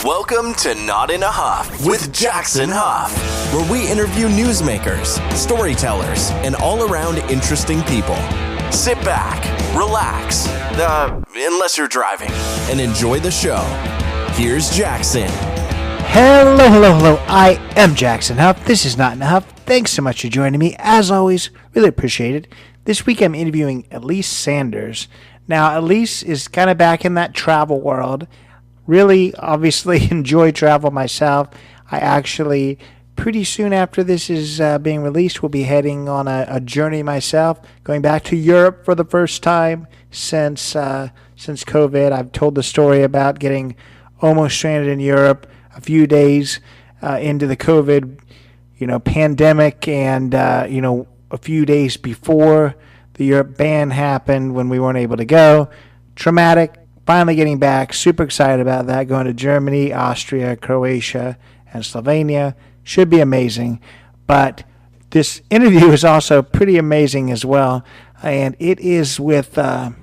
Welcome to Not in a Huff with Jackson Huff, where we interview newsmakers, storytellers, and all-around interesting people. Sit back, relax, unless you're driving, and enjoy the show. Here's Jackson. Hello. I am Jackson Huff. This is Not in a Huff. Thanks so much for joining me. As always, really appreciate it. This week I'm interviewing Alise Saunders. Now, Alise is kind of back in that travel world. Really, obviously, enjoy travel myself. I actually, pretty soon after this is being released, will be heading on a journey myself, going back to Europe for the first time since COVID. I've told the story about getting almost stranded in Europe a few days into the COVID, pandemic, and a few days before the Europe ban happened when we weren't able to go. Traumatic. Finally getting back, super excited about that, going to Germany, Austria, Croatia, and Slovenia. Should be amazing. But this interview is also pretty amazing as well, and it is with kind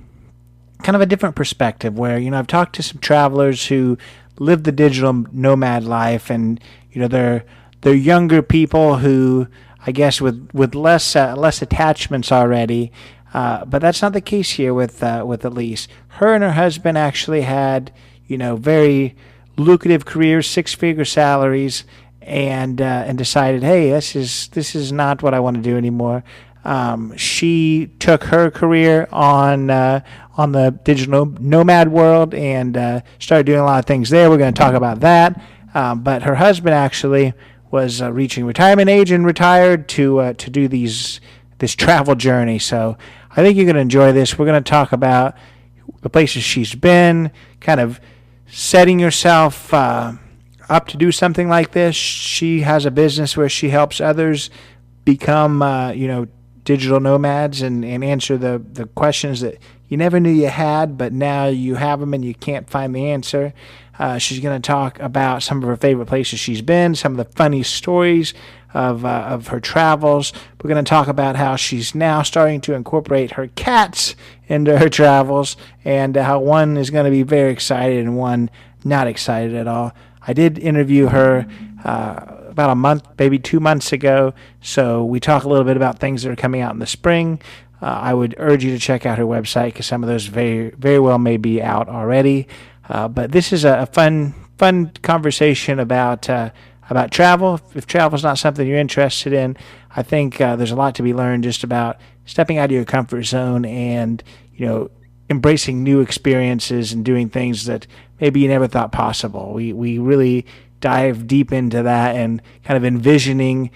of a different perspective where, I've talked to some travelers who live the digital nomad life, and, they're younger people who, I guess, with less attachments already. But that's not the case here with Alise. Her and her husband actually had, very lucrative careers, six-figure salaries, and decided, hey, this is not what I want to do anymore. She took her career on the digital nomad world and started doing a lot of things there. We're going to talk about that. But her husband actually was reaching retirement age and retired to do this travel journey. So I think you're going to enjoy this. We're going to talk about the places she's been, kind of setting yourself up to do something like this. She has a business where she helps others become, digital nomads and answer the questions that you never knew you had, but now you have them and you can't find the answer. She's going to talk about some of her favorite places she's been, some of the funny stories of her travels. We're going to talk about how she's now starting to incorporate her cats into her travels, and how one is going to be very excited and one not excited at all. I did interview her about a month, maybe 2 months ago, so we talk a little bit about things that are coming out in the spring. I would urge you to check out her website because some of those very, very well may be out already. But this is a fun conversation about travel. If travel is not something you're interested in, I think there's a lot to be learned just about stepping out of your comfort zone and, embracing new experiences and doing things that maybe you never thought possible. We really dive deep into that and kind of envisioning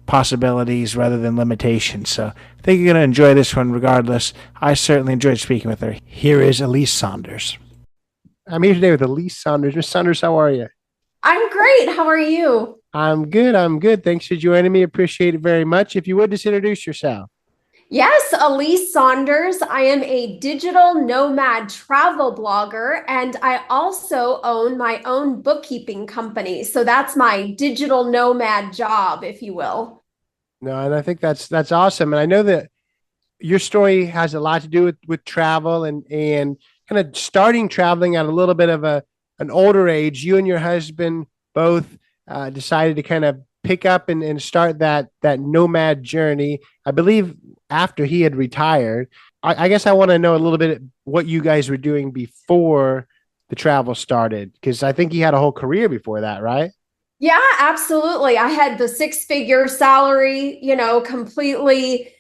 possibilities rather than limitations. So I think you're going to enjoy this one regardless. I certainly enjoyed speaking with her. Here is Alise Saunders. I'm here today with Alise Saunders. Ms. Saunders, how are you? I'm great. How are you? I'm good. Thanks for joining me. Appreciate it very much. If you would, just introduce yourself. Yes, Alise Saunders. I am a digital nomad travel blogger, and I also own my own bookkeeping company. So that's my digital nomad job, if you will. No, and I think that's awesome. And I know that your story has a lot to do with travel and kind of starting traveling at a little bit of an older age. You and your husband both decided to kind of pick up and start that nomad journey, I believe, after he had retired. I guess I want to know a little bit what you guys were doing before the travel started, because I think he had a whole career before that, right? Yeah, absolutely. I had the six-figure salary, completely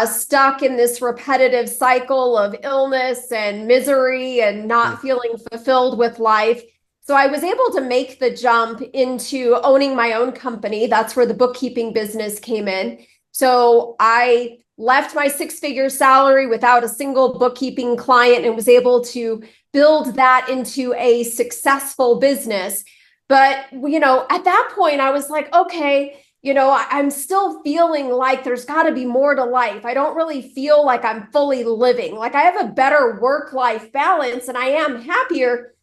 stuck in this repetitive cycle of illness and misery and not feeling fulfilled with life. So I was able to make the jump into owning my own company. That's where the bookkeeping business came in. So I left my six-figure salary without a single bookkeeping client and was able to build that into a successful business. But, at that point, I was like, okay, I'm still feeling like there's got to be more to life. I don't really feel like I'm fully living. Like I have a better work-life balance and I am happier.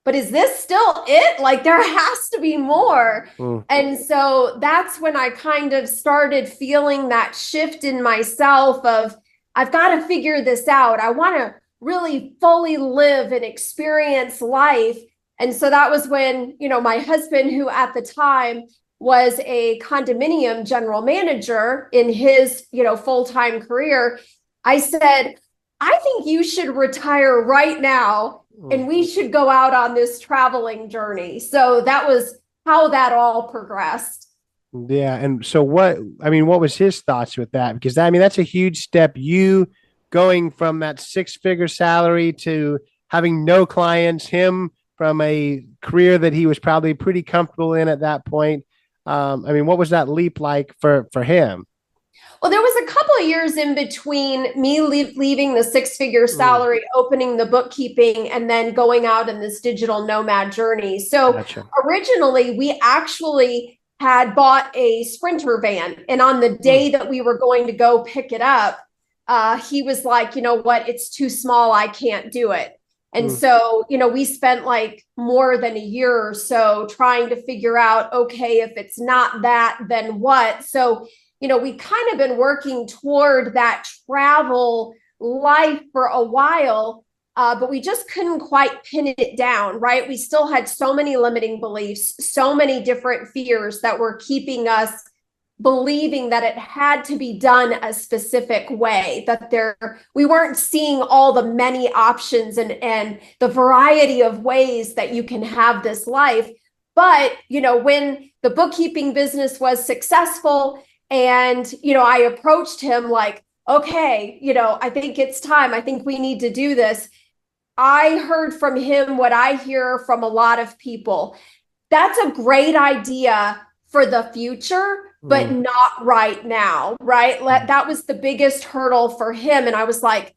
But is this still it? Like there has to be more. And so that's when I kind of started feeling that shift in myself of, I've got to figure this out. I want to really fully live and experience life. And so that was when, my husband, who at the time was a condominium general manager in his, full-time career, I said, I think you should retire right now and we should go out on this traveling journey. So that was how that all progressed. Yeah. And so what was his thoughts with that? Because that's a huge step. You going from that six-figure salary to having no clients, him from a career that he was probably pretty comfortable in at that point. What was that leap like for him? Well, there was a couple of years in between me leaving the six-figure salary, opening the bookkeeping, and then going out in this digital nomad journey. So Gotcha. Originally, we actually had bought a Sprinter van. And on the day that we were going to go pick it up, he was like, you know what, it's too small. I can't do it. And so, we spent like more than a year or so trying to figure out, okay, if it's not that, then what? So, we kind of been working toward that travel life for a while, but we just couldn't quite pin it down, right? We still had so many limiting beliefs, so many different fears that were keeping us believing that it had to be done a specific way, that we weren't seeing all the many options and the variety of ways that you can have this life. But, when the bookkeeping business was successful and, I approached him like, okay, I think it's time. I think we need to do this. I heard from him what I hear from a lot of people. That's a great idea for the future, but not right now, right? That was the biggest hurdle for him. And I was like,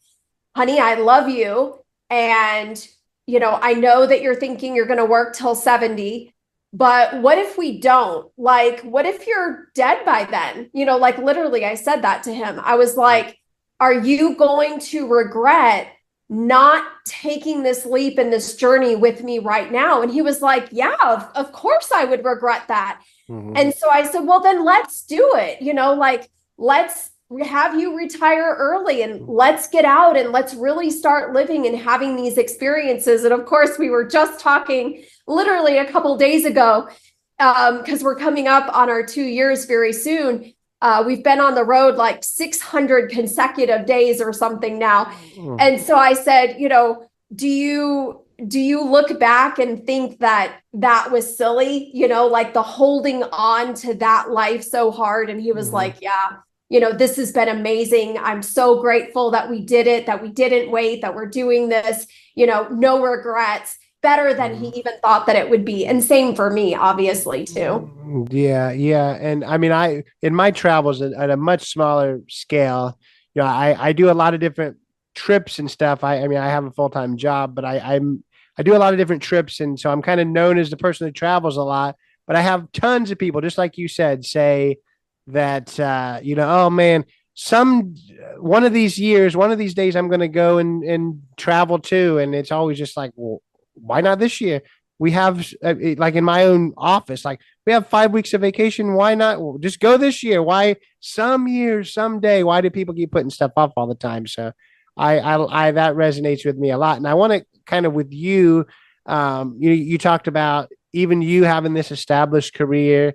honey, I love you. And, I know that you're thinking you're going to work till 70, but what if we don't? Like, what if you're dead by then? Like literally I said that to him. I was like, are you going to regret not taking this leap and this journey with me right now? And he was like, yeah, of course I would regret that. And so I said, well, then let's do it. Let's have you retire early and let's get out and let's really start living and having these experiences. And of course, we were just talking literally a couple days ago, because we're coming up on our 2 years very soon. We've been on the road like 600 consecutive days or something now. And so I said, do you look back and think that was silly, like the holding on to that life so hard? And he was like, yeah, this has been amazing. I'm so grateful that we did it, that we didn't wait, that we're doing this, no regrets, better than he even thought that it would be. And same for me, obviously, too. Yeah. And in my travels at a much smaller scale, I do a lot of different trips and stuff. I have a full-time job, but I do a lot of different trips. And so I'm kind of known as the person who travels a lot, but I have tons of people, just like you said, say that, oh man, one of these days I'm going to go and travel too. And it's always just like, well, why not this year? We have like in my own office, like we have 5 weeks of vacation. Why not just go this year? Why someday, why do people keep putting stuff off all the time? So I that resonates with me a lot. And I want to kind of with you, you talked about even you having this established career,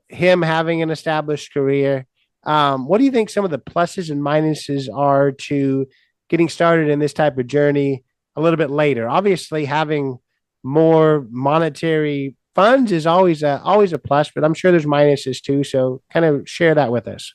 him having an established career. What do you think some of the pluses and minuses are to getting started in this type of journey a little bit later? Obviously, having more monetary funds is always a plus, but I'm sure there's minuses too. So kind of share that with us.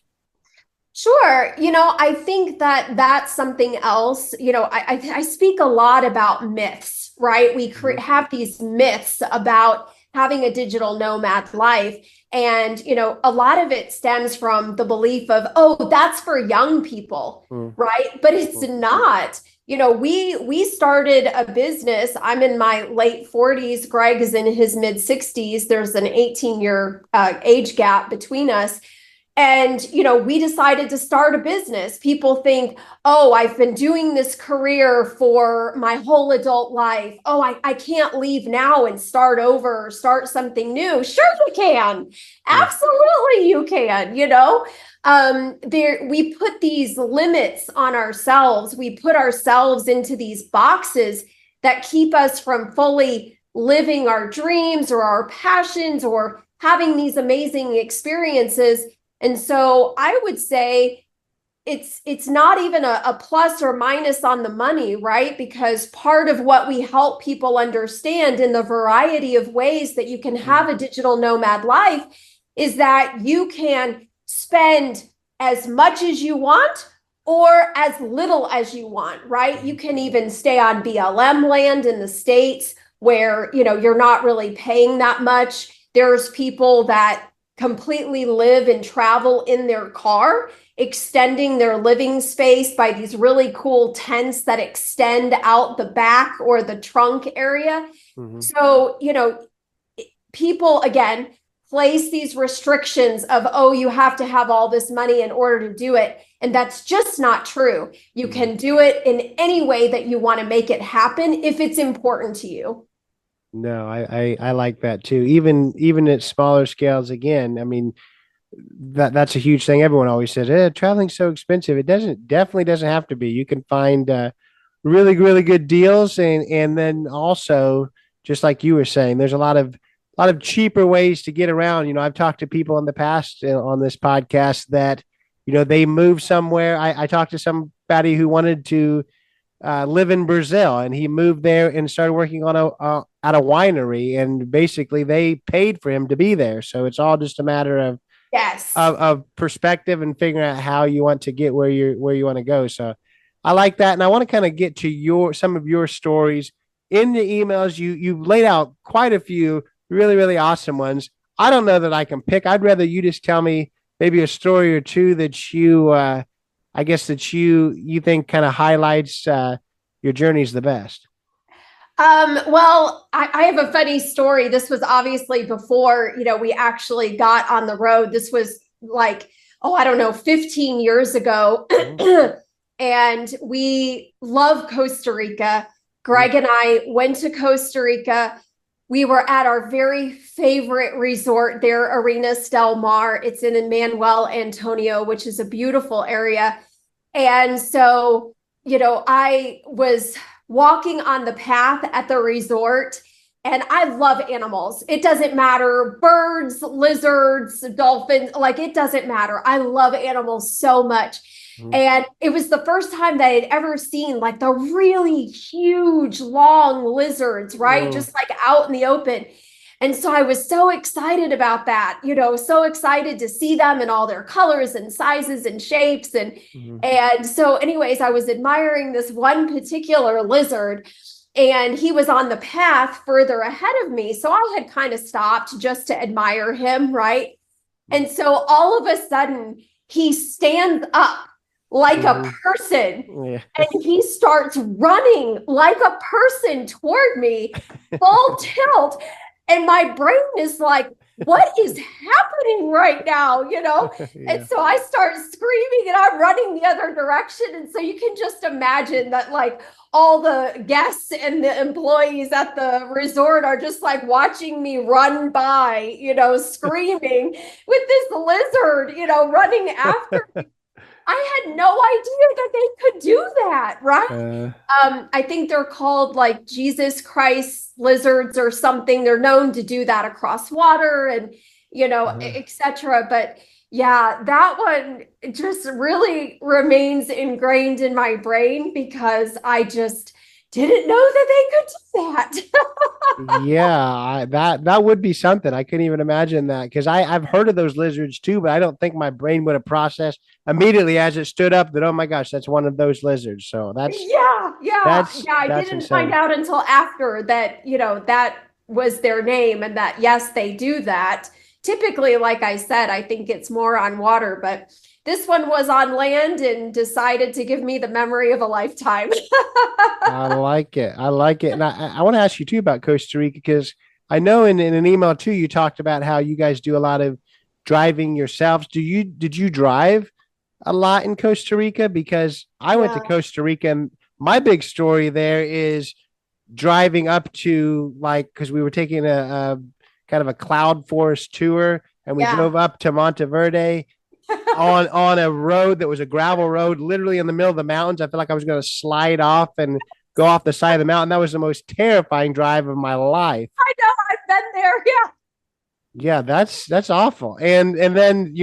Sure. I think that that's something else. I speak a lot about myths, right? We have these myths about having a digital nomad life. And, a lot of it stems from the belief of, oh, that's for young people, right? But it's not. We started a business. I'm in my late 40s. Greg is in his mid 60s. There's an 18-year age gap between us. And, we decided to start a business. People think, oh, I've been doing this career for my whole adult life. Oh, I can't leave now and start over or start something new. Sure, you can. Absolutely, you can. We put these limits on ourselves. We put ourselves into these boxes that keep us from fully living our dreams or our passions or having these amazing experiences. And so I would say it's not even a plus or minus on the money, right? Because part of what we help people understand in the variety of ways that you can have a digital nomad life is that you can spend as much as you want or as little as you want, right? You can even stay on BLM land in the States where, you're not really paying that much. There's people that completely live and travel in their car, extending their living space by these really cool tents that extend out the back or the trunk area. So, people, again, place these restrictions of, oh, you have to have all this money in order to do it. And that's just not true. You can do it in any way that you want to make it happen if it's important to you. No, I like that too. Even at smaller scales, again, I mean, that's a huge thing. Everyone always says, traveling's so expensive. It definitely doesn't have to be. You can find really, really good deals. And then also, just like you were saying, there's a lot of cheaper ways to get around. I've talked to people in the past on this podcast that, they moved somewhere. I talked to somebody who wanted to live in Brazil, and he moved there and started working on at a winery, and basically they paid for him to be there. So it's all just a matter of of perspective and figuring out how you want to get where you want to go. So I like that, and I want to kind of get to some of your stories in the emails. You've laid out quite a few really, really awesome ones. I don't know that I can pick. I'd rather you just tell me maybe a story or two that you I guess that you think kind of highlights your journeys the best. Well, I have a funny story. This was obviously before, we actually got on the road. This was like, 15 years ago. And we love Costa Rica. Greg and I went to Costa Rica. We were at our very favorite resort there, Arenas del Mar. It's in Manuel Antonio, which is a beautiful area. And so, I was walking on the path at the resort, and I love animals. It doesn't matter, birds, lizards, dolphins, like it doesn't matter. I love animals so much. And it was the first time that I had ever seen like the really huge, long lizards, right? Just like out in the open. And so I was so excited about that, so excited to see them in all their colors and sizes and shapes. And so anyways, I was admiring this one particular lizard, and he was on the path further ahead of me. So I had kind of stopped just to admire him, right? And so all of a sudden he stands up like a person, and he starts running like a person toward me, full tilt. And my brain is like, what is happening right now? And so I start screaming, and I'm running the other direction. And so you can just imagine that like all the guests and the employees at the resort are just like watching me run by, screaming with this lizard, running after me. I had no idea that they could do that, right? I think they're called like Jesus Christ lizards or something. They're known to do that across water and, etc. But yeah, that one just really remains ingrained in my brain because I just didn't know that they could do that. Yeah, that would be something. I couldn't even imagine that because I've heard of those lizards too, but I don't think my brain would have processed immediately as it stood up that, oh my gosh, that's one of those lizards. So that's I didn't insane. Find out until after that, that was their name and that, yes, they do that. Typically, like I said, I think it's more on water, but this one was on land and decided to give me the memory of a lifetime. I like it. And I want to ask you too about Costa Rica, because I know in an email too, you talked about how you guys do a lot of driving yourselves. Did you drive a lot in Costa Rica? Because I went to Costa Rica, and my big story there is driving up to because we were taking a kind of a cloud forest tour, and we drove up to Monteverde on a road that was a gravel road, literally in the middle of the mountains. I felt like I was going to slide off and go off the side of the mountain. That was the most terrifying drive of my life. I know, I've been there. Yeah. Yeah, that's awful. And then,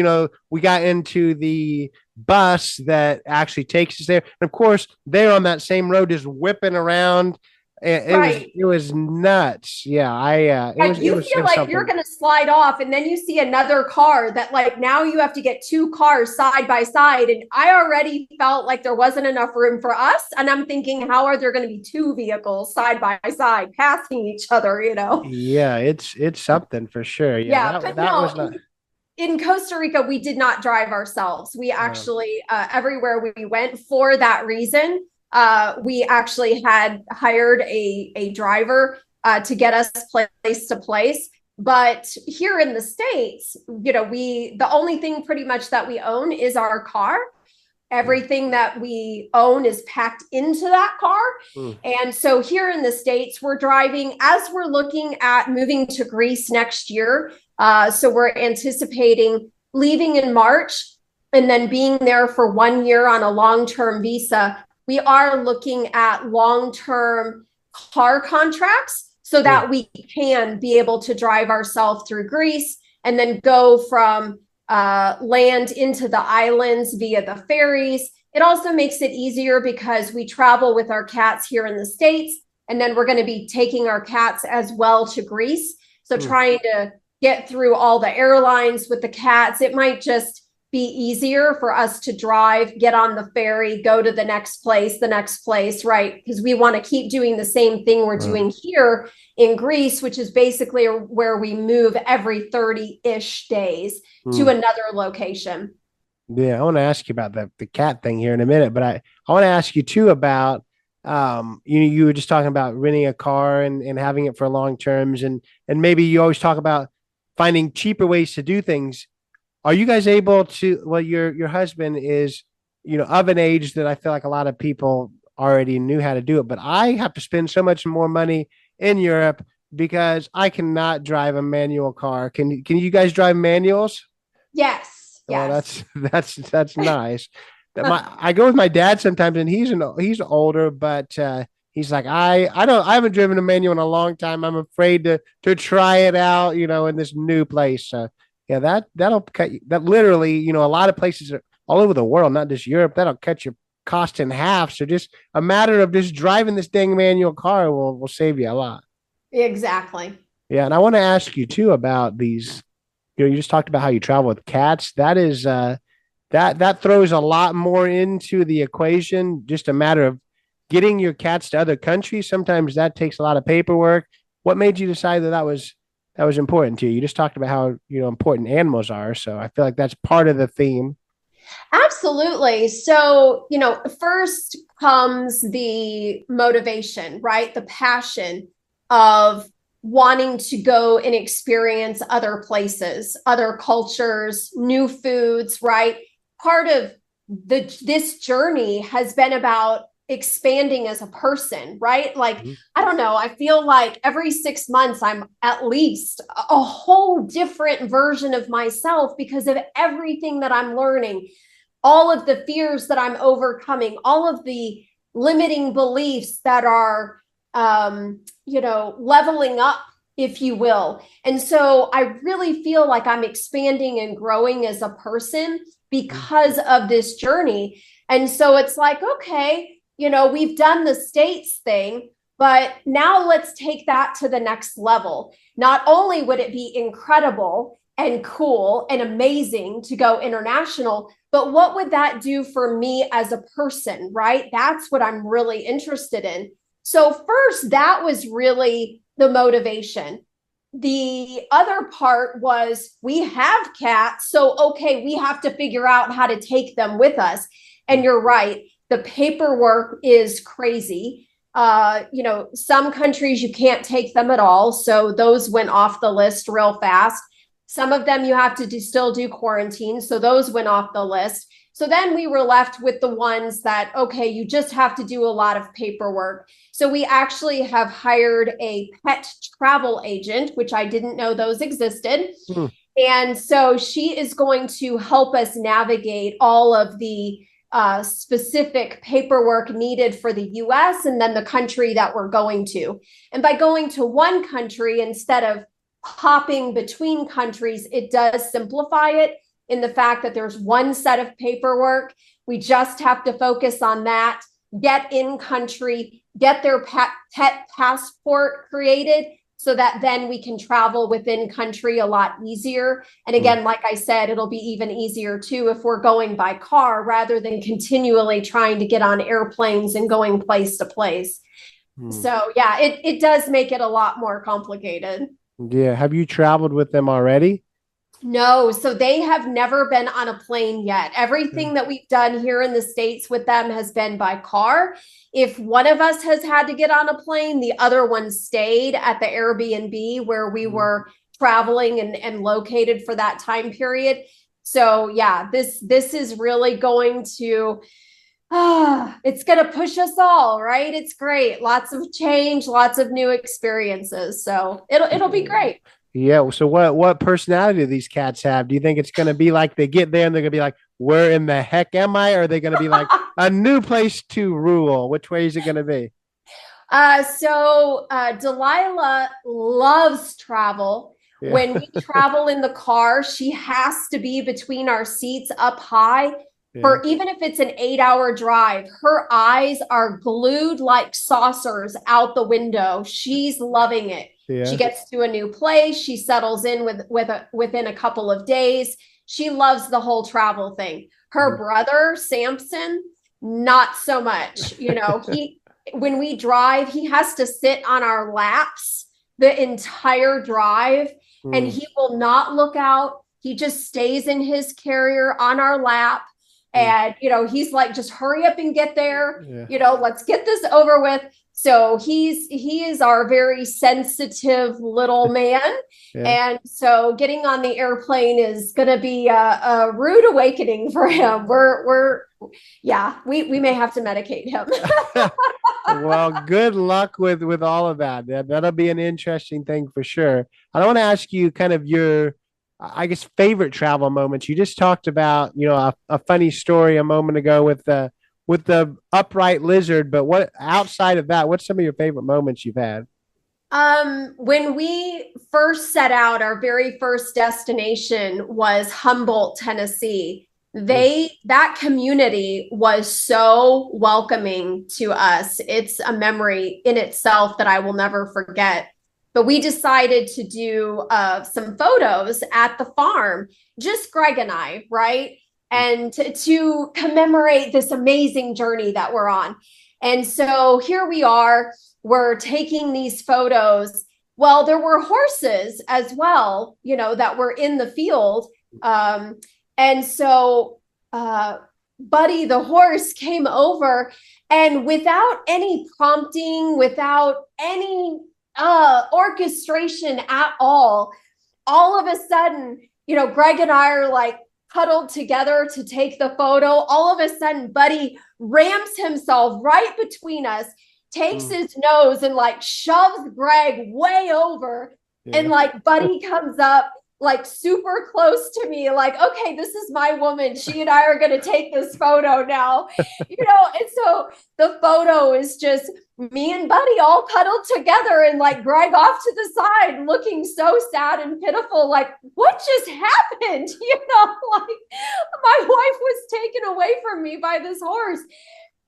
we got into the bus that actually takes us there. And of course, they're on that same road just whipping around. Right. It was nuts. Yeah, You feel like you're going to slide off, and then you see another car that, like, now you have to get two cars side by side. And I already felt like there wasn't enough room for us. And I'm thinking, how are there going to be two vehicles side by side passing each other, Yeah, it's something for sure. Yeah, that no, was not. In Costa Rica, we did not drive ourselves. We actually, everywhere we went for that reason, we actually had hired a driver to get us place to place. But here in the States, the only thing pretty much that we own is our car. Everything that we own is packed into that car. And so here in the States, we're driving as we're looking at moving to Greece next year. So we're anticipating leaving in March and then being there for 1 year on a long-term visa. We are looking at long-term car contracts so that we can be able to drive ourselves through Greece and then go from land into the islands via the ferries. It also makes it easier because we travel with our cats here in the States, and then we're going to be taking our cats as well to Greece. So trying to get through all the airlines with the cats, it might just be easier for us to drive, get on the ferry, go to the next place, right? Because we want to keep doing the same thing we're doing here in Greece, which is basically where we move every 30-ish days to another location. Yeah, I want to ask you about the cat thing here in a minute, but I want to ask you too about you were just talking about renting a car and having it for long terms, and maybe you always talk about finding cheaper ways to do things. Are you guys able to, well, your husband is, of an age that I feel like a lot of people already knew how to do it, but I have to spend so much more money in Europe because I cannot drive a manual car. Can you guys drive manuals? Yes. Well, that's nice. I go with my dad sometimes, and he's older, but he's like, I haven't driven a manual in a long time. I'm afraid to try it out, in this new place. So yeah, that'll cut you. That literally, a lot of places all over the world, not just Europe, that'll cut your cost in half. So just a matter of just driving this dang manual car will save you a lot. Exactly. Yeah, and I want to ask you too about these. You just talked about how you travel with cats. That is that throws a lot more into the equation. Just a matter of getting your cats to other countries. Sometimes that takes a lot of paperwork. What made you decide that was important to you? You just talked about how important animals are. So I feel like that's part of the theme. Absolutely. So, first comes the motivation, right? The passion of wanting to go and experience other places, other cultures, new foods, right? Part of this journey has been about expanding as a person, right? Like, I don't know, I feel like every 6 months I'm at least a whole different version of myself because of everything that I'm learning, all of the fears that I'm overcoming, all of the limiting beliefs that are leveling up, if you will. And so I really feel like I'm expanding and growing as a person because of this journey. And so it's like, okay, we've done the States thing, but now let's take that to the next level. Not only would it be incredible and cool and amazing to go international, but what would that do for me as a person, right? That's what I'm really interested in. So first, that was really the motivation. The other part was we have cats, so okay, we have to figure out how to take them with us. And you're right, the paperwork is crazy. Some countries you can't take them at all, so those went off the list real fast. Some of them you have to still do quarantine, so those went off the list. So then we were left with the ones that, okay, you just have to do a lot of paperwork. So we actually have hired a pet travel agent, which I didn't know those existed. And so she is going to help us navigate all of the specific paperwork needed for the US and then the country that we're going to. And by going to one country instead of hopping between countries, it does simplify it in the fact that there's one set of paperwork. We just have to focus on that, get in country, get their pet passport created so that then we can travel within country a lot easier. And again, like I said, it'll be even easier too if we're going by car rather than continually trying to get on airplanes and going place to place. So yeah, it does make it a lot more complicated. Yeah. Have you traveled with them already? No, so they have never been on a plane yet. Everything that we've done here in the States with them has been by car. If one of us has had to get on a plane, the other one stayed at the Airbnb where we were traveling and located for that time period. So yeah, this is really going to, it's going to push us all, right? It's great. Lots of change, lots of new experiences. So it'll be great. Yeah. So what personality do these cats have? Do you think it's going to be like they get there and they're going to be like, where in the heck am I? Or are they going to be like a new place to rule? Which way is it going to be? So Delilah loves travel. Yeah. When we travel in the car, she has to be between our seats up high. For even if it's an 8-hour drive, her eyes are glued like saucers out the window. She's loving it. Yeah. She gets to a new place. She settles in within a couple of days. She loves the whole travel thing. Her brother, Samson, not so much. You know, when we drive, he has to sit on our laps the entire drive and he will not look out. He just stays in his carrier on our lap. And, you know, he's like, just hurry up and get there. Yeah. You know, let's get this over with. So he is our very sensitive little man. Yeah. And so getting on the airplane is going to be a rude awakening for him. We may have to medicate him. Well, good luck with all of that. That'll be an interesting thing for sure. I want to ask you kind of your, I guess, favorite travel moments. You just talked about, you know, a funny story a moment ago with the upright lizard, but what outside of that, what's some of your favorite moments you've had? When we first set out, our very first destination was Humboldt, Tennessee. That community was so welcoming to us. It's a memory in itself that I will never forget. But we decided to do some photos at the farm, just Greg and I, right? And to commemorate this amazing journey that we're on. And so here we are, we're taking these photos. Well, there were horses as well, you know, that were in the field. And so Buddy, the horse, came over and without any prompting, without any orchestration at all of a sudden, you know, Greg and I are like huddled together to take the photo. All of a sudden, Buddy rams himself right between us, takes his nose and like shoves Greg way over. Yeah. And like Buddy comes up like super close to me, like, okay, this is my woman. She and I are going to take this photo now, you know? And so the photo is just me and Buddy all cuddled together and like Greg off to the side looking so sad and pitiful, like, what just happened? You know, like my wife was taken away from me by this horse.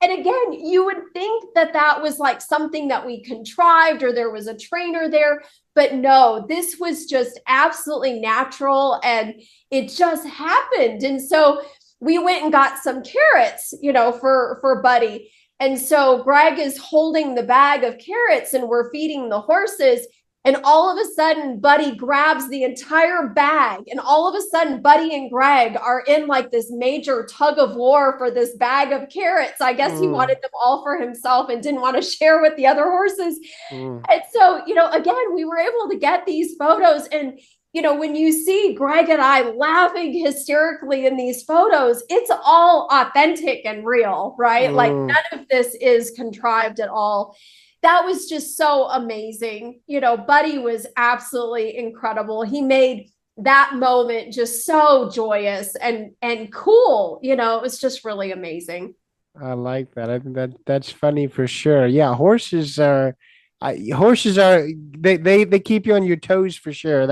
And again, you would think that that was like something that we contrived or there was a trainer there, but no, this was just absolutely natural and it just happened. And so we went and got some carrots, you know, for Buddy. And so Greg is holding the bag of carrots and we're feeding the horses. And all of a sudden, Buddy grabs the entire bag. And all of a sudden, Buddy and Greg are in like this major tug of war for this bag of carrots. I guess he wanted them all for himself and didn't want to share with the other horses. And so, you know, again, we were able to get these photos. And, you know, when you see Greg and I laughing hysterically in these photos, it's all authentic and real, right? Like none of this is contrived at all. That was just so amazing. You know, Buddy was absolutely incredible. He made that moment just so joyous and cool. You know, it was just really amazing. I like that. I think that's funny for sure. Yeah, horses are they keep you on your toes for sure.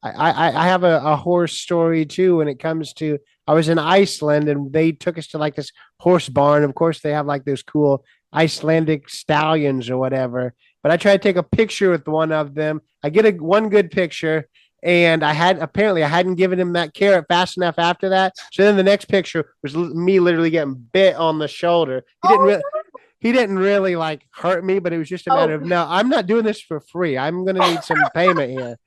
I have a horse story too when it comes to I was in Iceland and they took us to like this horse barn. Of course, they have like those cool Icelandic stallions or whatever. But I try to take a picture with one of them. I get one good picture, and I hadn't given him that carrot fast enough after that. So then the next picture was me literally getting bit on the shoulder. He didn't really like hurt me, but it was just a matter of no, I'm not doing this for free. I'm gonna need some payment here.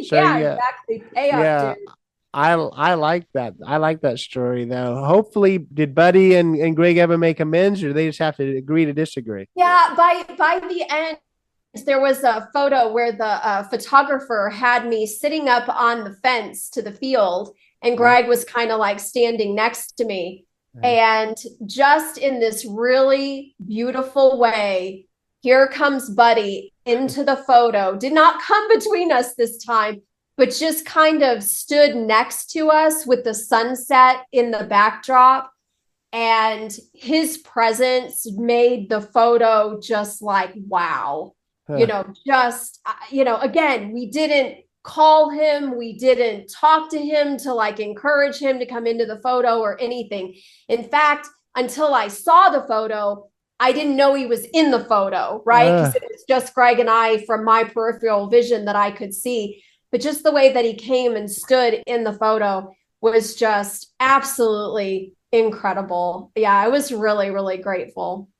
So Yeah, exactly. Pay up, yeah, dude. I like that. I like that story though. Hopefully, did Buddy and Greg ever make amends, or they just have to agree to disagree? Yeah, by the end, there was a photo where the photographer had me sitting up on the fence to the field, and Greg was kind of like standing next to me. And just in this really beautiful way, here comes Buddy into the photo. Did not come between us this time, but just kind of stood next to us with the sunset in the backdrop. And his presence made the photo just like, wow. Again, we didn't call him, we didn't talk to him to like encourage him to come into the photo or anything. In fact, until I saw the photo, I didn't know he was in the photo, right? Because it was just Greg and I from my peripheral vision that I could see. But just the way that he came and stood in the photo was just absolutely incredible. Yeah, I was really, really grateful.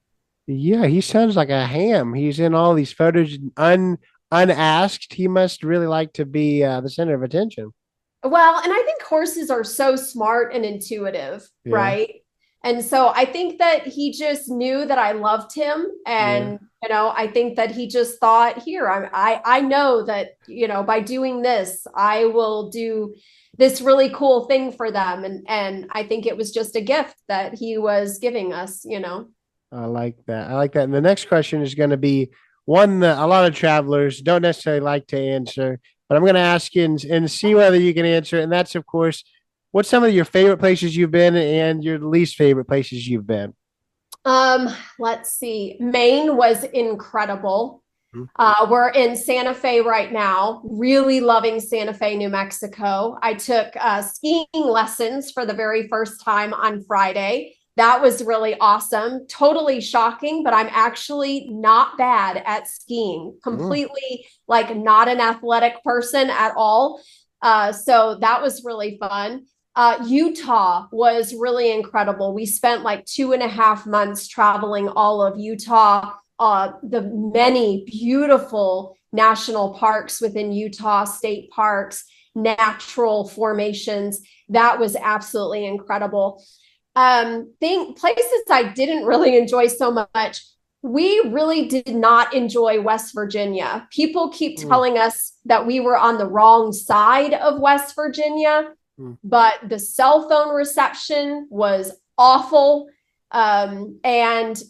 Yeah, he sounds like a ham. He's in all these photos unasked. He must really like to be the center of attention. Well, and I think horses are so smart and intuitive, Yeah. right? And so I think that he just knew that I loved him. And, I think that he just thought, here, I know that, by doing this, I will do this really cool thing for them. And I think it was just a gift that he was giving us. I like that. I like that. And the next question is going to be one that a lot of travelers don't necessarily like to answer, but I'm going to ask you and see whether you can answer. And that's, of course, what's some of your favorite places you've been and your least favorite places you've been? Let's see. Maine was incredible. We're in Santa Fe right now, really loving Santa Fe, New Mexico. I took skiing lessons for the very first time on Friday. That was really awesome. Totally shocking, but I'm actually not bad at skiing. Completely like not an athletic person at all. So that was really fun. Utah was really incredible. We spent like 2.5 months traveling all of Utah, the many beautiful national parks within Utah, state parks, natural formations. That was absolutely incredible. Places I didn't really enjoy so much. We really did not enjoy West Virginia. People keep telling us that we were on the wrong side of West Virginia, but the cell phone reception was awful. And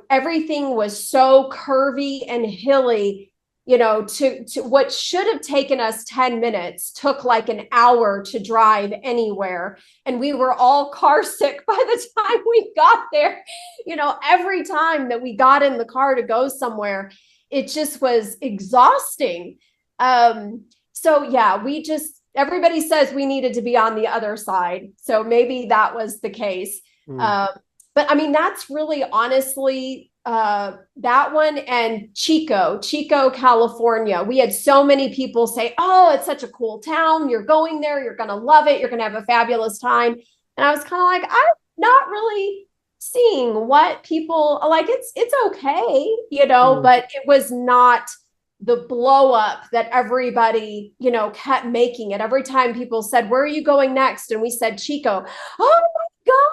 everything was so curvy and hilly. To what should have taken us 10 minutes took like an hour to drive anywhere. And we were all car sick by the time we got there. Every time that we got in the car to go somewhere, it just was exhausting. So yeah, everybody says we needed to be on the other side. So maybe that was the case. But I mean, that's really honestly that one and Chico, California. We had so many people say, oh, it's such a cool town. You're going there. You're going to love it. You're going to have a fabulous time. And I was kind of like, I'm not really seeing what people like. It's okay, but it was not the blow up that everybody, kept making it. Every time people said, where are you going next? And we said, Chico. Oh my God.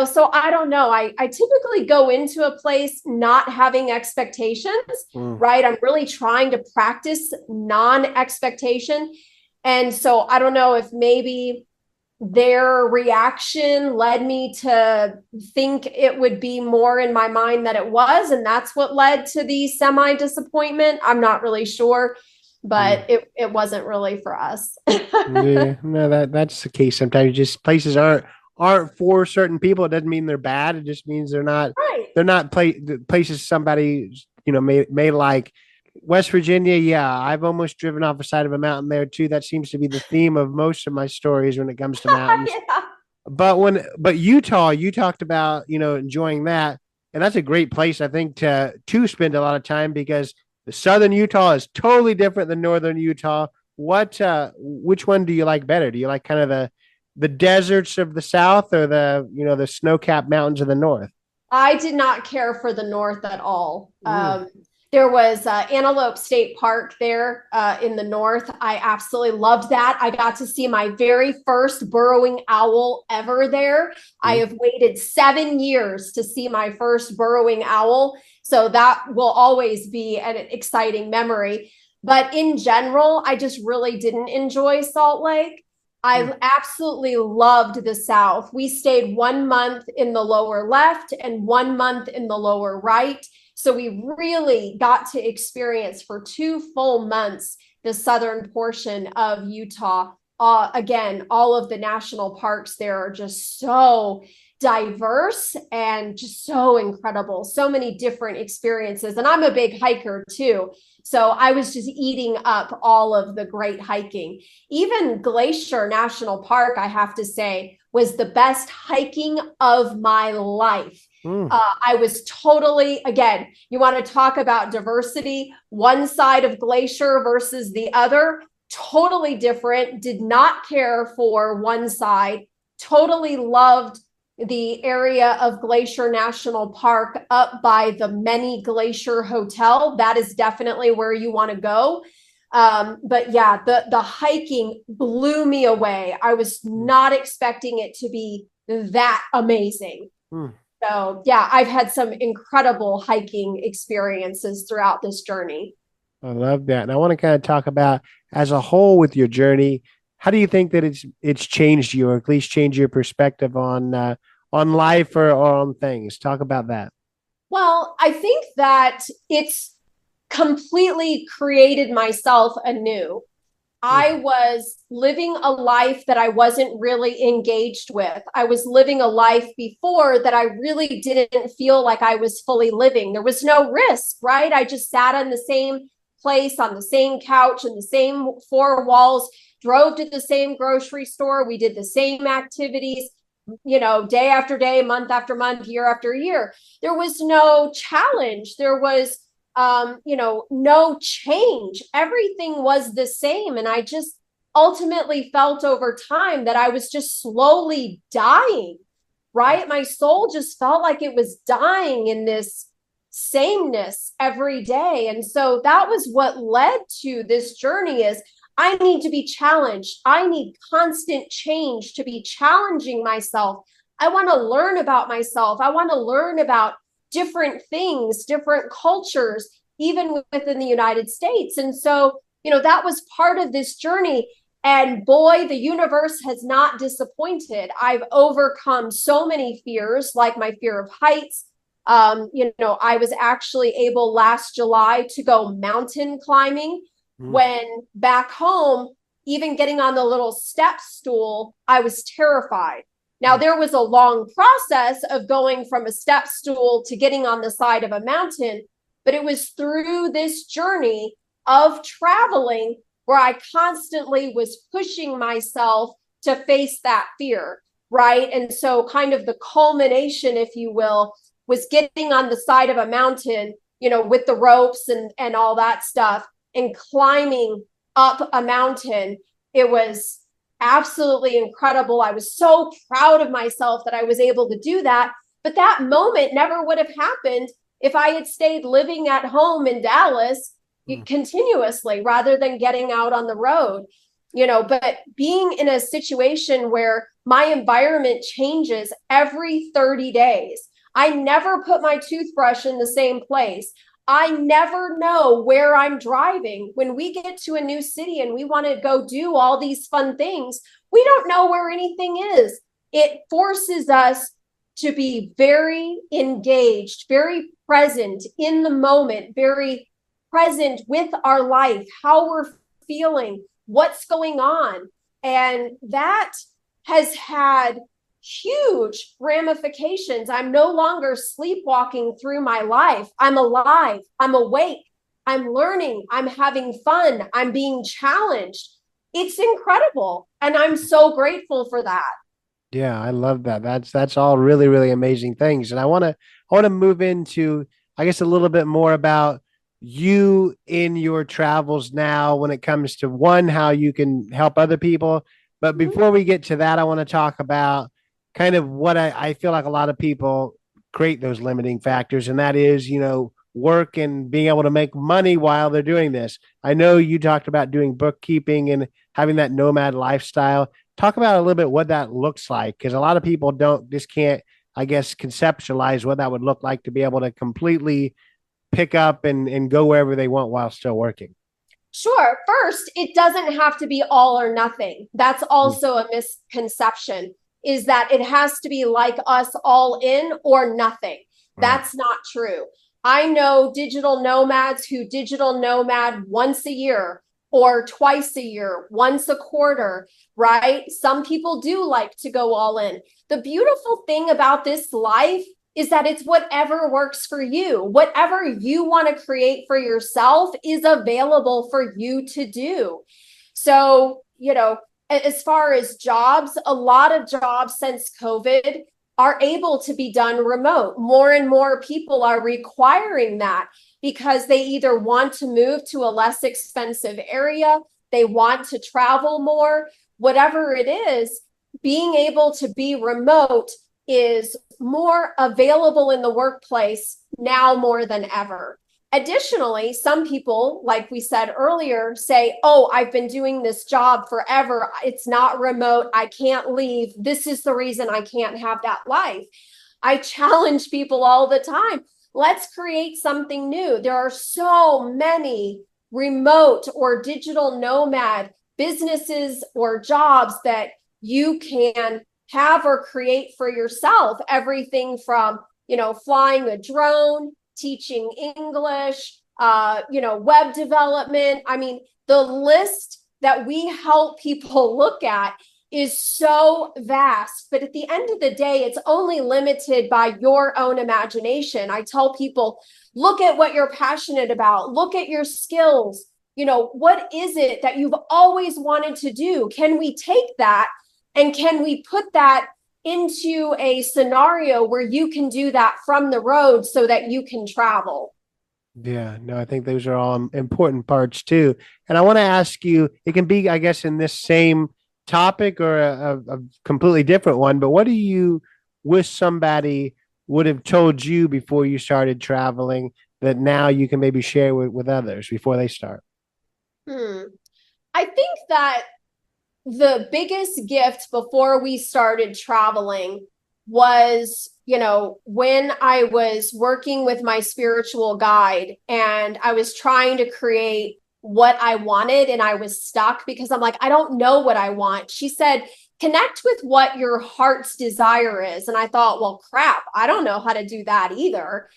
So I don't know. I typically go into a place not having expectations, right? I'm really trying to practice non-expectation. And so I don't know if maybe their reaction led me to think it would be more in my mind that it was. And that's what led to the semi disappointment. I'm not really sure. but it wasn't really for us. Yeah, no, that's the case. Sometimes just places aren't for certain people. It doesn't mean they're bad. It just means Right. they're not places somebody may like. West Virginia, yeah, I've almost driven off the side of a mountain there too. That seems to be the theme of most of my stories when it comes to mountains. Yeah. But Utah, you talked about enjoying that, and that's a great place I think to spend a lot of time because the southern Utah is totally different than northern Utah. Which one do you like better? Do you like kind of the deserts of the south or the snow-capped mountains of the north? I did not care for the north at all. Mm. There was Antelope State Park there in the north. I absolutely loved that. I got to see my very first burrowing owl ever there. I have waited 7 years to see my first burrowing owl. So that will always be an exciting memory. But in general, I just really didn't enjoy Salt Lake. I absolutely loved the South. We stayed 1 month in the lower left and 1 month in the lower right. So we really got to experience for 2 full months the southern portion of Utah. Again, all of the national parks there are just so diverse and just so incredible. So many different experiences. And I'm a big hiker too. So I was just eating up all of the great hiking. Even Glacier National Park, I have to say, was the best hiking of my life. I was totally, again, you want to talk about diversity, one side of Glacier versus the other, totally different, did not care for one side, totally loved the area of Glacier National Park up by the Many Glacier Hotel. That is definitely where you want to go. But yeah, the hiking blew me away. I was not expecting it to be that amazing. So yeah, I've had some incredible hiking experiences throughout this journey. I love that. And I want to kind of talk about as a whole with your journey, how do you think that it's changed you or at least changed your perspective on life or on things? Talk about that. Well, I think that it's completely created myself anew. I was living a life that I wasn't really engaged with. I was living a life before that I really didn't feel like I was fully living. There was no risk, right? I just sat on the same place, on the same couch, in the same four walls, drove to the same grocery store. We did the same activities, day after day, month after month, year after year. There was no challenge. There was no change. Everything was the same. And I just ultimately felt over time that I was just slowly dying, right? My soul just felt like it was dying in this sameness every day. And so that was what led to this journey is I need to be challenged. I need constant change to be challenging myself. I want to learn about myself. I want to learn about different things, different cultures, even within the United States. And so, that was part of this journey. And boy, the universe has not disappointed. I've overcome so many fears, like my fear of heights. I was actually able last July to go mountain climbing when back home, even getting on the little step stool, I was terrified. Now, there was a long process of going from a step stool to getting on the side of a mountain, but it was through this journey of traveling where I constantly was pushing myself to face that fear, right? And so kind of the culmination, if you will, was getting on the side of a mountain, with the ropes and all that stuff and climbing up a mountain. It was absolutely incredible. I was so proud of myself that I was able to do that. But that moment never would have happened if I had stayed living at home in Dallas continuously rather than getting out on the road. But being in a situation where my environment changes every 30 days, I never put my toothbrush in the same place. I never know where I'm driving. When we get to a new city and we want to go do all these fun things, we don't know where anything is. It forces us to be very engaged, very present in the moment, very present with our life, how we're feeling, what's going on. And that has had huge ramifications. I'm no longer sleepwalking through my life. I'm alive. I'm awake. I'm learning. I'm having fun. I'm being challenged. It's incredible. And I'm so grateful for that. Yeah, I love that. That's all really, really amazing things. And I want to move into, I guess, a little bit more about you in your travels now when it comes to one, how you can help other people. But before we get to that, I want to talk about kind of what I feel like a lot of people create those limiting factors, and that is, work and being able to make money while they're doing this. I know you talked about doing bookkeeping and having that nomad lifestyle. Talk about a little bit what that looks like, because a lot of people can't, I guess, conceptualize what that would look like to be able to completely pick up and go wherever they want while still working. Sure. First, it doesn't have to be all or nothing. That's also a misconception, is that it has to be like us, all in or nothing. That's not true. I know digital nomads who digital nomad once a year or twice a year, once a quarter, right? Some people do like to go all in. The beautiful thing about this life is that it's whatever works for you. Whatever you want to create for yourself is available for you to do. So, as far as jobs, a lot of jobs since COVID are able to be done remote. More and more people are requiring that because they either want to move to a less expensive area, they want to travel more, whatever it is, being able to be remote is more available in the workplace now more than ever. Additionally, some people, like we said earlier, say, oh, I've been doing this job forever. It's not remote. I can't leave. This is the reason I can't have that life. I challenge people all the time. Let's create something new. There are so many remote or digital nomad businesses or jobs that you can have or create for yourself. Everything from, flying a drone, teaching English, web development. I mean, the list that we help people look at is so vast, but at the end of the day, it's only limited by your own imagination. I tell people, look at what you're passionate about, look at your skills. What is it that you've always wanted to do? Can we take that and can we put that into a scenario where you can do that from the road so that you can travel? Yeah, no, I think those are all important parts too. And I want to ask you, it can be, I guess, in this same topic or a completely different one, but what do you wish somebody would have told you before you started traveling that now you can maybe share with others before they start? I think that the biggest gift before we started traveling was, when I was working with my spiritual guide and I was trying to create what I wanted and I was stuck because I'm like, I don't know what I want. She said, connect with what your heart's desire is. And I thought, well, crap, I don't know how to do that either.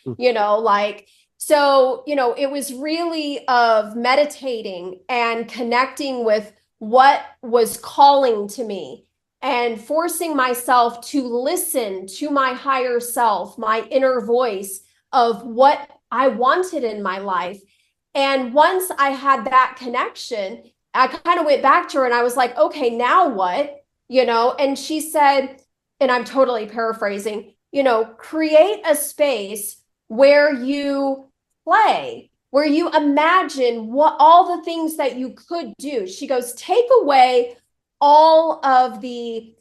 So, it was really of meditating and connecting with what was calling to me and forcing myself to listen to my higher self, my inner voice of what I wanted in my life. And once I had that connection, I kind of went back to her and I was like, okay, now what? And she said, and I'm totally paraphrasing, create a space where you play, where you imagine what all the things that you could do. She goes, take away all of the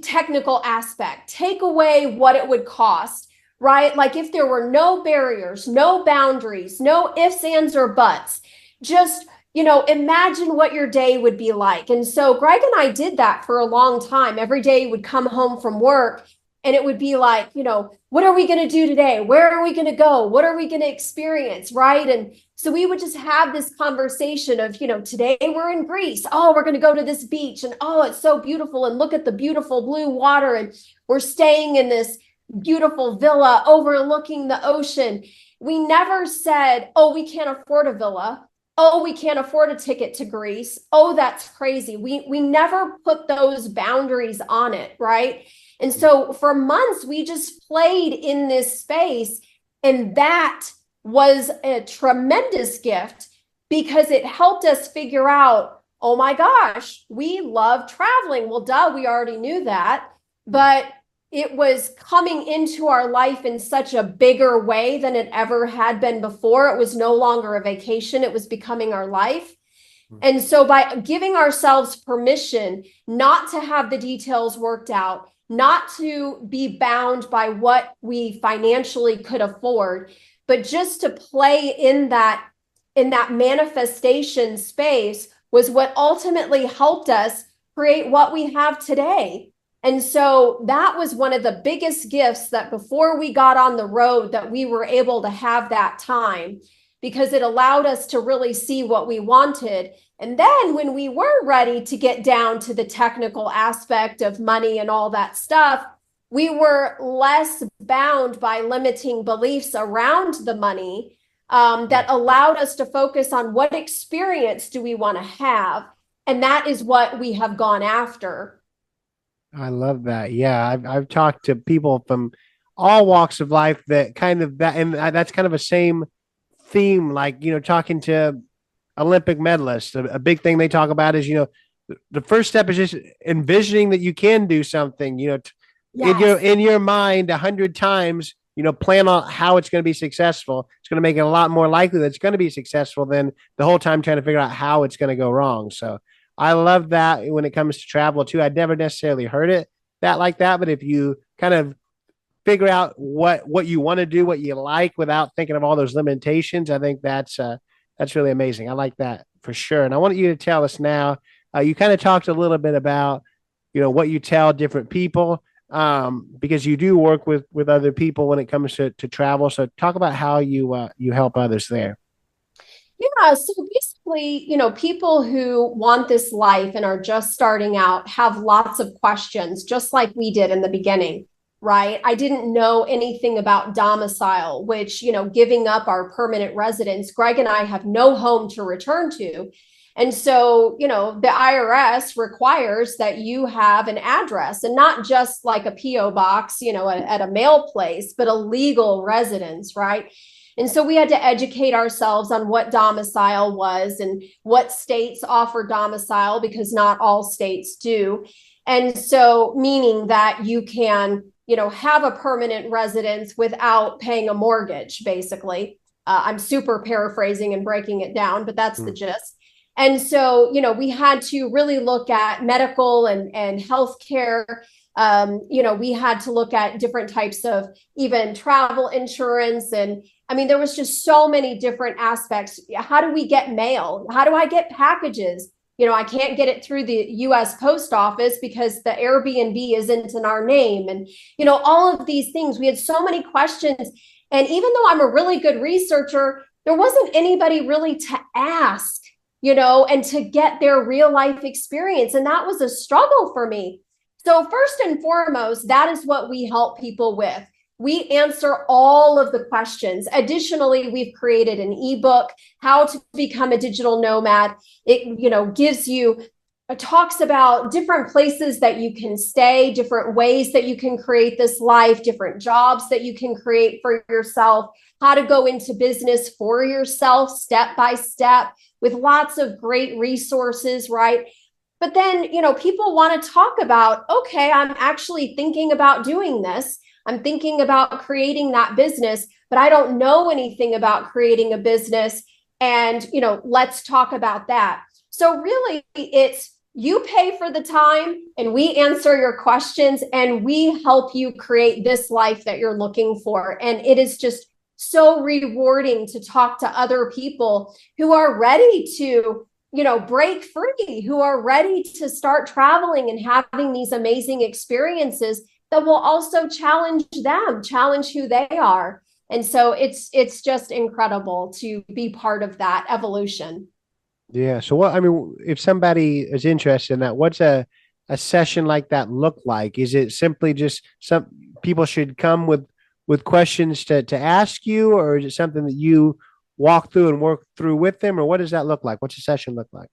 technical aspect, take away what it would cost, right? Like if there were no barriers, no boundaries, no ifs, ands, or buts, just, imagine what your day would be like. And so Greg and I did that for a long time. Every day would come home from work and it would be like, what are we going to do today? Where are we going to go? What are we going to experience? Right. And so we would just have this conversation of, today we're in Greece. Oh, we're going to go to this beach. And oh, it's so beautiful. And look at the beautiful blue water. And we're staying in this beautiful villa overlooking the ocean. we never said, oh, we can't afford a villa. Oh, we can't afford a ticket to Greece. Oh, that's crazy. We never put those boundaries on it, right? And so for months, we just played in this space. And that was a tremendous gift because it helped us figure out, oh my gosh, we love traveling. Well, duh, we already knew that. But it was coming into our life in such a bigger way than it ever had been before. It was no longer a vacation, it was becoming our life. And so by giving ourselves permission not to have the details worked out, not to be bound by what we financially could afford, but just to play in that manifestation space was what ultimately helped us create what we have today. And so that was one of the biggest gifts, that before we got on the road, that we were able to have that time, because it allowed us to really see what we wanted. And then when we were ready to get down to the technical aspect of money and all that stuff, we were less bound by limiting beliefs around the money, that allowed us to focus on what experience do we want to have. And that is what we have gone after. I love that. Yeah, I've talked to people from all walks of life that kind of that, and that's kind of a same theme. Like, talking to Olympic medalists, a big thing they talk about is, the first step is just envisioning that you can do something. In your mind 100 times. Plan on how it's going to be successful. It's going to make it a lot more likely that it's going to be successful than the whole time trying to figure out how it's going to go wrong. So I love that when it comes to travel too. I'd never necessarily heard it like that, but if you kind of figure out what you want to do, what you like, without thinking of all those limitations, I think that's really amazing. I like that for sure. And I want you to tell us now. You kind of talked a little bit about what you tell different people, because you do work with other people when it comes to travel. So talk about how you help others there. Yeah, so basically, people who want this life and are just starting out have lots of questions, just like we did in the beginning, right? I didn't know anything about domicile, which, giving up our permanent residence, Greg and I have no home to return to. And so, the IRS requires that you have an address, and not just like a PO box, at a mail place, but a legal residence, right? And so we had to educate ourselves on what domicile was and what states offer domicile, because not all states do. And so, meaning that you can, have a permanent residence without paying a mortgage, basically. I'm super paraphrasing and breaking it down, but that's the gist. And so, we had to really look at medical and healthcare. We had to look at different types of even travel insurance. And I mean, there was just so many different aspects. How do we get mail? How do I get packages? I can't get it through the US Post Office because the Airbnb isn't in our name. And, all of these things, we had so many questions. And even though I'm a really good researcher, there wasn't anybody really to ask, and to get their real life experience. And that was a struggle for me. So first and foremost, that is what we help people with. We answer all of the questions. Additionally, we've created an ebook, How to Become a Digital Nomad. It, gives you, talks about different places that you can stay, different ways that you can create this life, different jobs that you can create for yourself, how to go into business for yourself step by step, with lots of great resources, right? But then, people want to talk about, okay, I'm actually thinking about doing this. I'm thinking about creating that business, but I don't know anything about creating a business. And, let's talk about that. So really, it's you pay for the time and we answer your questions and we help you create this life that you're looking for. And it is just so rewarding to talk to other people who are ready to, break free, who are ready to start traveling and having these amazing experiences that will also challenge them, challenge who they are. And so it's just incredible to be part of that evolution. Yeah. So if somebody is interested in that, what's a session like that look like? Is it simply just some people should come with with questions to ask you, or is it something that you walk through and work through with them, or what does that look like? What's a session look like?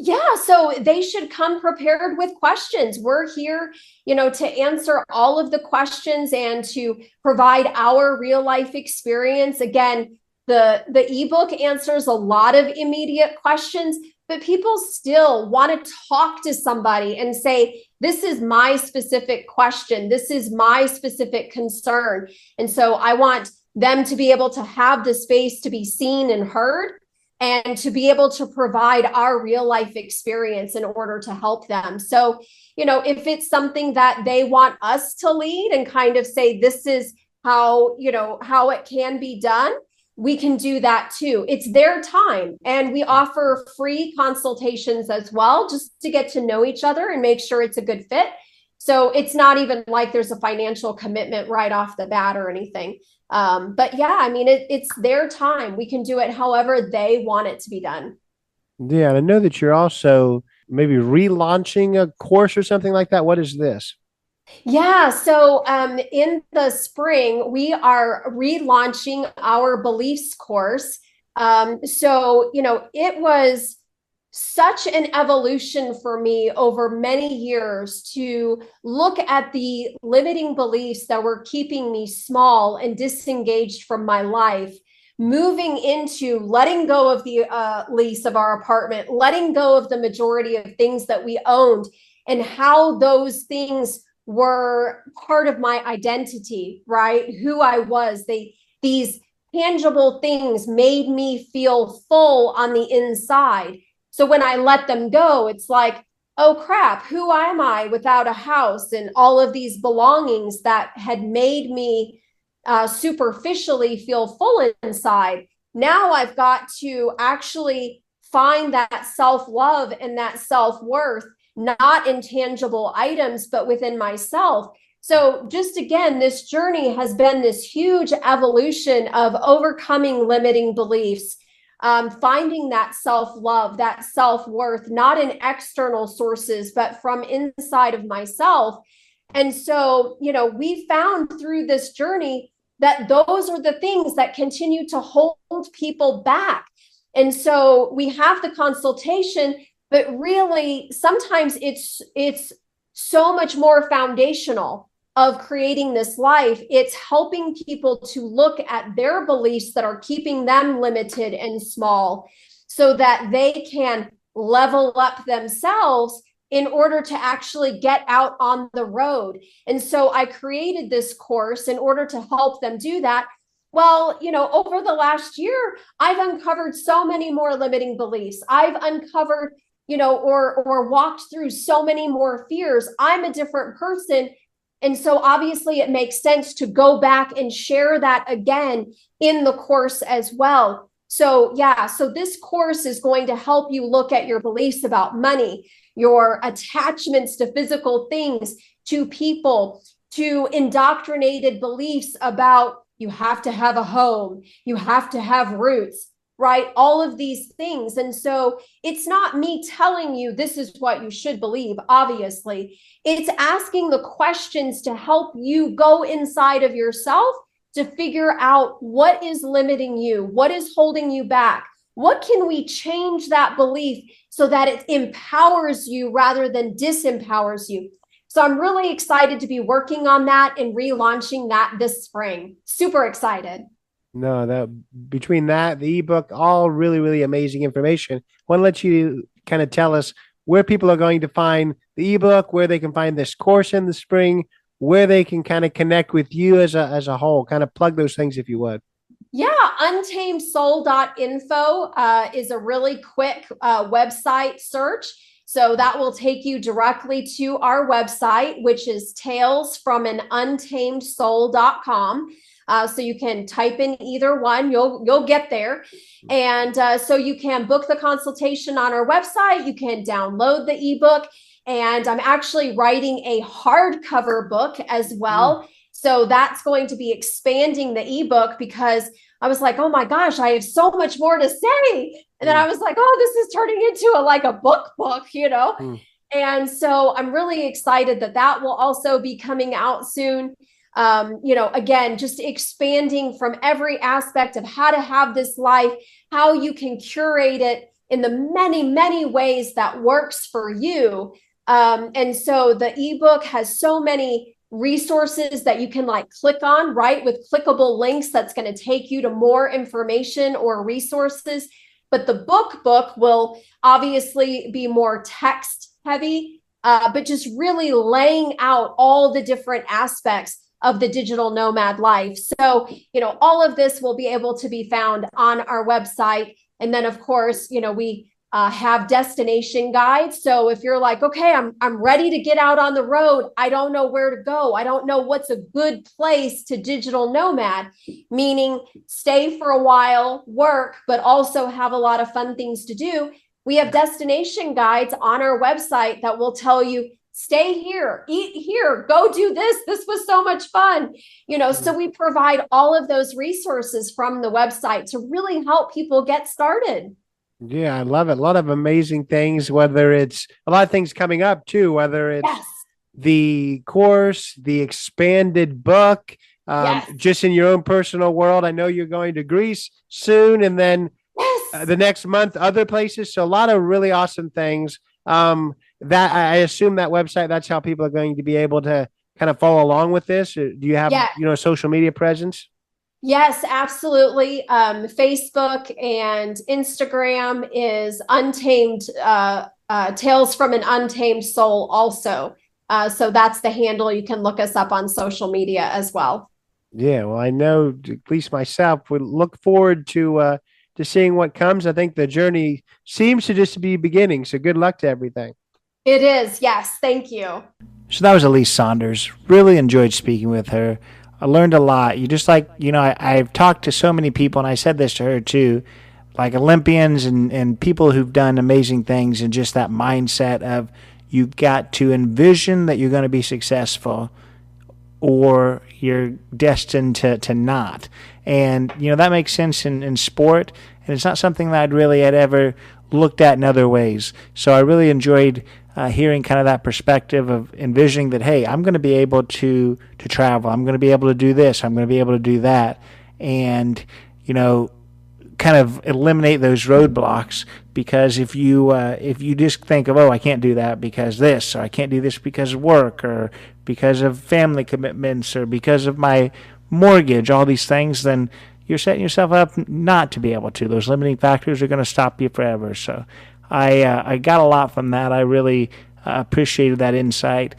Yeah, so they should come prepared with questions. We're here, to answer all of the questions and to provide our real life experience. Again, the ebook answers a lot of immediate questions, but people still want to talk to somebody and say, this is my specific question. This is my specific concern. And so I want them to be able to have the space to be seen and heard, and to be able to provide our real life experience in order to help them. So, if it's something that they want us to lead and kind of say, this is how it can be done, we can do that too. It's their time. And we offer free consultations as well, just to get to know each other and make sure it's a good fit. So it's not even like there's a financial commitment right off the bat or anything. But yeah, I mean, it's their time. We can do it however they want it to be done. Yeah, and I know that you're also maybe relaunching a course or something like that. What is this? Yeah, so in the spring, we are relaunching our beliefs course. It was such an evolution for me over many years to look at the limiting beliefs that were keeping me small and disengaged from my life, moving into letting go of the lease of our apartment, letting go of the majority of things that we owned, and how those things were part of my identity, right? Who I was. These tangible things made me feel full on the inside. So when I let them go, it's like, oh crap, who am I without a house and all of these belongings that had made me superficially feel full inside? Now I've got to actually find that self-love and that self-worth, not in tangible items, but within myself. So just again, this journey has been this huge evolution of overcoming limiting beliefs, finding that self-love, that self-worth, not in external sources, but from inside of myself. And so, we found through this journey that those are the things that continue to hold people back. And so we have the consultation, but really sometimes it's so much more foundational of creating this life. It's helping people to look at their beliefs that are keeping them limited and small so that they can level up themselves in order to actually get out on the road. And so I created this course in order to help them do that. Well, over the last year, I've uncovered so many more limiting beliefs. I've uncovered, or walked through so many more fears. I'm a different person. And so obviously it makes sense to go back and share that again in the course as well. So yeah, so this course is going to help you look at your beliefs about money, your attachments to physical things, to people, to indoctrinated beliefs about you have to have a home, you have to have roots, right? All of these things. And so it's not me telling you this is what you should believe, obviously. It's asking the questions to help you go inside of yourself to figure out what is limiting you, what is holding you back. What can we change that belief so that it empowers you rather than disempowers you? So I'm really excited to be working on that and relaunching that this spring. Super excited. No, that between that, the ebook, all really, really amazing information. I want to let you kind of tell us where people are going to find the ebook, where they can find this course in the spring, where they can kind of connect with you as a whole. Kind of plug those things if you would. Yeah, untamedsoul.info is a really quick website search. So that will take you directly to our website, which is talesfromanuntamedsoul.com. So you can type in either one, you'll get there. And so you can book the consultation on our website. You can download the ebook. And I'm actually writing a hardcover book as well. So that's going to be expanding the ebook because I was like, oh my gosh, I have so much more to say. And then I was like, oh, this is turning into a book, And so I'm really excited that will also be coming out soon. Again, just expanding from every aspect of how to have this life, how you can curate it in the many, many ways that works for you. And so the ebook has so many resources that you can click on, right? With clickable links that's going to take you to more information or resources. But the book will obviously be more text heavy, but just really laying out all the different aspects of the digital nomad life. So, all of this will be able to be found on our website. And then, of course, we have destination guides. So if you're like, okay, I'm ready to get out on the road, I don't know where to go, I don't know what's a good place to digital nomad, meaning stay for a while, work, but also have a lot of fun things to do. We have destination guides on our website that will tell you, stay here, eat here, go do this. This was so much fun. So we provide all of those resources from the website to really help people get started. Yeah, I love it. A lot of amazing things, whether it's a lot of things coming up too, whether it's the course, the expanded book, just in your own personal world. I know you're going to Greece soon, and then the next month, other places. So a lot of really awesome things. That I assume that website, that's how people are going to be able to kind of follow along with this. Do you have, social media presence? Yes, absolutely. Facebook and Instagram is Untamed, Tales from an Untamed Soul also. So that's the handle. You can look us up on social media as well. Yeah, well, I know, at least myself, we look forward to seeing what comes. I think the journey seems to just be beginning. So good luck to everything. It is. Yes. Thank you. So that was Alise Saunders. Really enjoyed speaking with her. I learned a lot. You just I've talked to so many people, and I said this to her too, like Olympians and people who've done amazing things, and just that mindset of you've got to envision that you're going to be successful or you're destined to not. And, that makes sense in sport, and it's not something that I'd ever looked at in other ways. So I really enjoyed hearing kind of that perspective of envisioning that, hey, I'm going to be able to travel. I'm going to be able to do this. I'm going to be able to do that. And, kind of eliminate those roadblocks, because if you just think of, I can't do that because this, or I can't do this because of work, or because of family commitments, or because of my mortgage, all these things, then you're setting yourself up not to be able to. Those limiting factors are going to stop you forever. So I got a lot from that. I really appreciated that insight.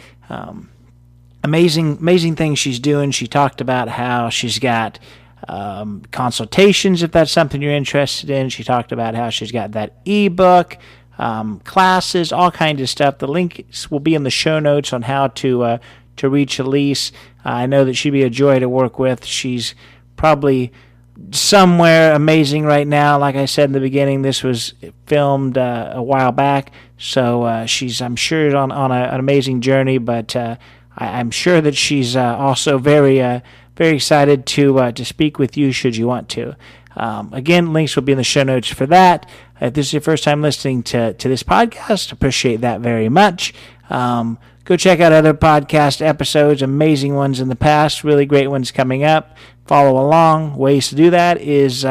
Amazing things she's doing. She talked about how she's got consultations, if that's something you're interested in. She talked about how she's got that ebook, classes, all kinds of stuff. The links will be in the show notes on how to reach Alise. I know that she'd be a joy to work with. She's probably somewhere amazing right now. Like I said in the beginning, this was filmed a while back, so she's, I'm sure, on an amazing journey. But I'm sure that she's also very excited to speak with you should you want to. Again, links will be in the show notes for that. If this is your first time listening to this podcast, appreciate that very much. Go check out other podcast episodes, amazing ones in the past, really great ones coming up. Follow along. Ways to do that is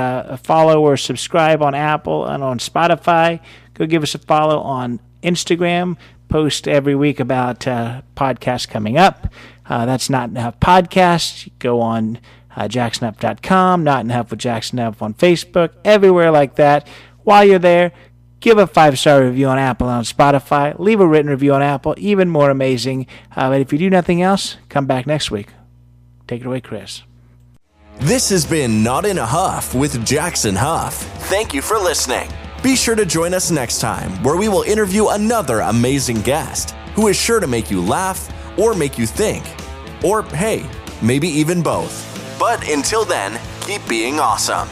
follow or subscribe on Apple and on Spotify. Go give us a follow on Instagram. Post every week about podcasts coming up. That's Not Enough Podcast. Go on jacksonup.com, Not Enough with Jackson Up on Facebook, everywhere like that. While you're there, give a 5-star review on Apple and on Spotify. Leave a written review on Apple, even more amazing. But if you do nothing else, come back next week. Take it away, Chris. This has been Not in a Huff with Jackson Huff. Thank you for listening. Be sure to join us next time, where we will interview another amazing guest who is sure to make you laugh or make you think. Or, hey, maybe even both. But until then, keep being awesome.